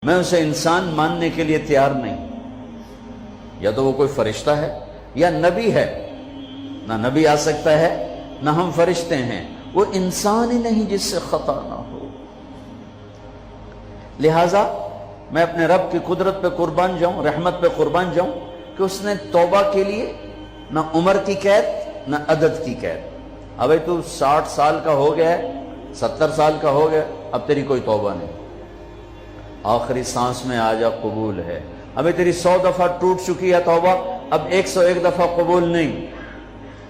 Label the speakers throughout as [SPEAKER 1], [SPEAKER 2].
[SPEAKER 1] میں اسے انسان ماننے کے لیے تیار نہیں. یا تو وہ کوئی فرشتہ ہے یا نبی ہے. نہ نبی آ سکتا ہے نہ ہم فرشتے ہیں. وہ انسان ہی نہیں جس سے خطا نہ ہو. لہذا میں اپنے رب کی قدرت پہ قربان جاؤں, رحمت پہ قربان جاؤں کہ اس نے توبہ کے لیے نہ عمر کی قید نہ عدد کی قید. ابھی تو 60 سال کا ہو گیا ہے, 70 سال کا ہو گیا, اب تیری کوئی توبہ نہیں. آخری سانس میں آ جا, قبول ہے. ابھی تیری 100 دفعہ ٹوٹ چکی ہے توبہ, اب 101 دفعہ قبول نہیں,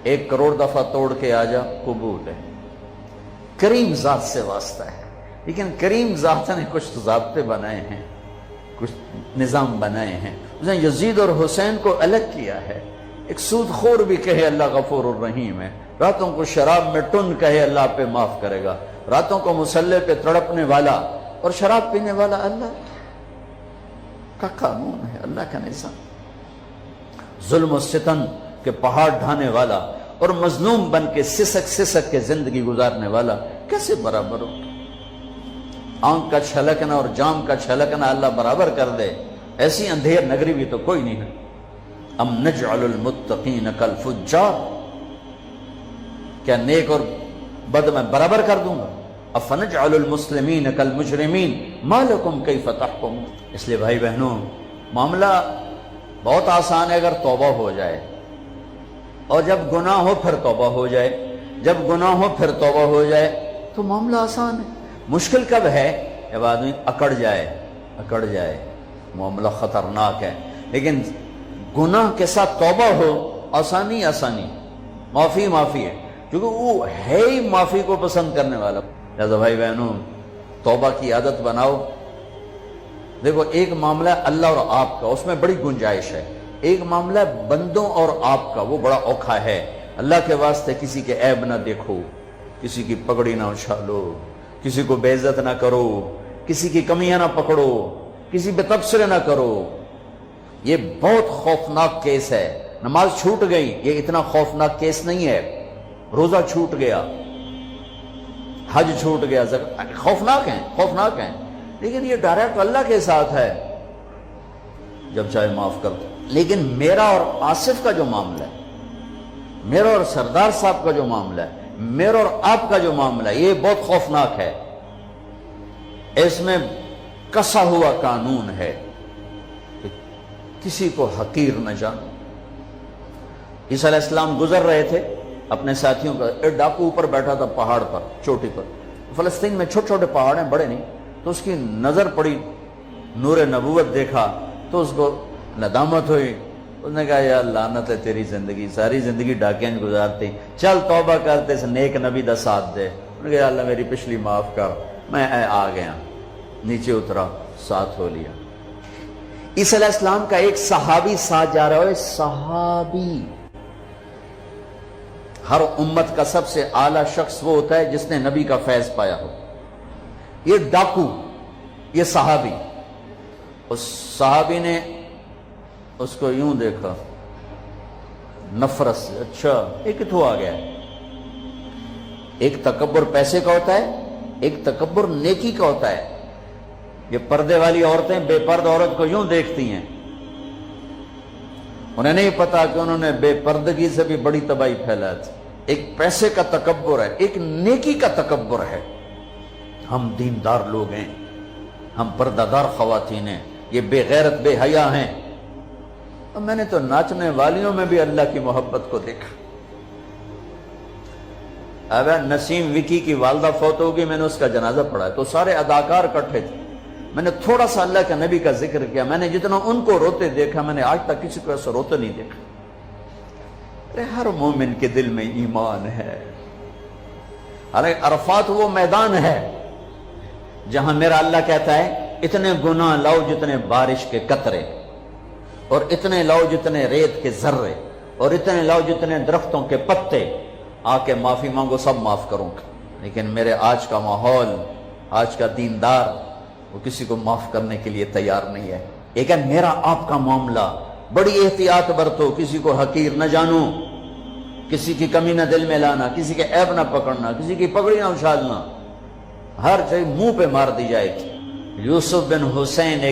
[SPEAKER 1] 1 کروڑ دفعہ توڑ کے آ جا, قبول ہے. کریم ذات سے واسطہ ہے. لیکن کریم ذات نے کچھ ضابطے بنائے ہیں, کچھ نظام بنائے ہیں. اس نے یزید اور حسین کو الگ کیا ہے. ایک سود خور بھی کہے اللہ غفور الرحیم ہے, راتوں کو شراب میں ٹن کہے اللہ پہ معاف کرے گا, راتوں کو مصلے پہ تڑپنے والا اور شراب پینے والا اللہ کا قانون ہے, اللہ کا نظام. ظلم و ستم کے پہاڑ ڈھانے والا اور مظلوم بن کے سسک سسک کے زندگی گزارنے والا کیسے برابر ہو؟ آنکھ کا چھلکنا اور جام کا چھلکنا اللہ برابر کر دے, ایسی اندھیر نگری بھی تو کوئی نہیں ہے. ام نجعل المتقین کالفجار, کیا نیک اور بد میں برابر کر دوں گا؟ افنجعل المسلمین کالمجرمین ما لکم کیف تحکمون. اس لیے بھائی بہنوں, معاملہ بہت آسان ہے اگر توبہ ہو جائے, اور جب گناہ ہو پھر توبہ ہو جائے, جب گناہ ہو پھر توبہ ہو جائے تو معاملہ آسان ہے. مشکل کب ہے؟ جب آدمی اکڑ جائے, معاملہ خطرناک ہے. لیکن گناہ کے ساتھ توبہ ہو, آسانی, معافی ہے, کیونکہ وہ ہے ہی معافی کو پسند کرنے والا. لہذا بھائی بہنوں, توبہ کی عادت بناؤ. دیکھو, ایک معاملہ ہے اللہ اور آپ کا, اس میں بڑی گنجائش ہے. ایک معاملہ ہے بندوں اور آپ کا, وہ بڑا اوکھا ہے. اللہ کے واسطے کسی کے عیب نہ دیکھو, کسی کی پگڑی نہ اچھالو, کسی کو بے عزت نہ کرو, کسی کی کمیاں نہ پکڑو, کسی پہ تبصرے نہ کرو. یہ بہت خوفناک کیس ہے. نماز چھوٹ گئی, یہ اتنا خوفناک کیس نہیں ہے. روزہ چھوٹ گیا, حج چھوٹ گیا, خوفناک ہیں, لیکن یہ ڈائریکٹ اللہ کے ساتھ ہے, جب چاہے معاف کر دو. لیکن میرا اور آصف کا جو معاملہ ہے, میرا اور سردار صاحب کا جو معاملہ ہے, میرا اور آپ کا جو معاملہ ہے, یہ بہت خوفناک ہے. اس میں کسا ہوا قانون ہے کہ کسی کو حقیر نہ جانو. عیسیٰ علیہ السلام گزر رہے تھے اپنے ساتھیوں کا, ایک ڈاکو اوپر بیٹھا تھا پہاڑ پر, چوٹی پر. فلسطین میں چھوٹے چھوٹے پہاڑ ہیں, بڑے نہیں. تو اس کی نظر پڑی, نور نبوت دیکھا تو اس کو ندامت ہوئی. اس نے کہا یا لعنت ہے تیری زندگی, ساری زندگی ڈاکیاں گزارتی, چل توبہ کرتے سے نیک نبی دا ساتھ دے. انہوں نے کہا یا اللہ میری پچھلی معاف کر. میں آ گیا, نیچے اترا, ساتھ ہو لیا. عیسیٰ علیہ السلام کا ایک صحابی ساتھ جا رہا ہے. صحابی, ہر امت کا سب سے اعلیٰ شخص وہ ہوتا ہے جس نے نبی کا فیض پایا ہو. یہ ڈاکو, یہ صحابی. اس صحابی نے اس کو یوں دیکھا نفرت سے, اچھا یہ کتوں آ گیا. ایک تکبر پیسے کا ہوتا ہے, ایک تکبر نیکی کا ہوتا ہے. یہ پردے والی عورتیں بے پرد عورت کو یوں دیکھتی ہیں, انہیں نہیں پتا کہ انہوں نے بے پردگی سے بھی بڑی تباہی پھیلا تھی. ایک پیسے کا تکبر ہے, ایک نیکی کا تکبر ہے. ہم دیندار لوگ ہیں, ہم پردہ دار خواتین ہیں, یہ بے غیرت بے حیا ہیں. اور میں نے تو ناچنے والیوں میں بھی اللہ کی محبت کو دیکھا. اب نسیم وکی کی والدہ فوت ہوگی, میں نے اس کا جنازہ پڑھا تو سارے اداکار اکٹھے تھے. میں نے تھوڑا سا اللہ کے نبی کا ذکر کیا. میں نے جتنا ان کو روتے دیکھا, میں نے آج تک کسی کو ایسا روتے نہیں دیکھا. ارے ہر مومن کے دل میں ایمان ہے. ارے عرفات وہ میدان ہے جہاں میرا اللہ کہتا ہے اتنے گناہ لاؤ جتنے بارش کے قطرے, اور اتنے لاؤ جتنے ریت کے ذرے, اور اتنے لاؤ جتنے درختوں کے پتے, آ کے معافی مانگو, سب معاف کروں گا. لیکن میرے آج کا ماحول, آج کا دیندار, وہ کسی کو معاف کرنے کے لیے تیار نہیں ہے. ایک ہے میرا آپ کا معاملہ, بڑی احتیاط برتو, کسی کو حقیر نہ جانو, کسی کی کمی نہ دل میں لانا, کسی کے عیب نہ پکڑنا, کسی کی پگڑی نہ اچھالنا. ہر چیز منہ پہ مار دی جائے گی. یوسف بن حسین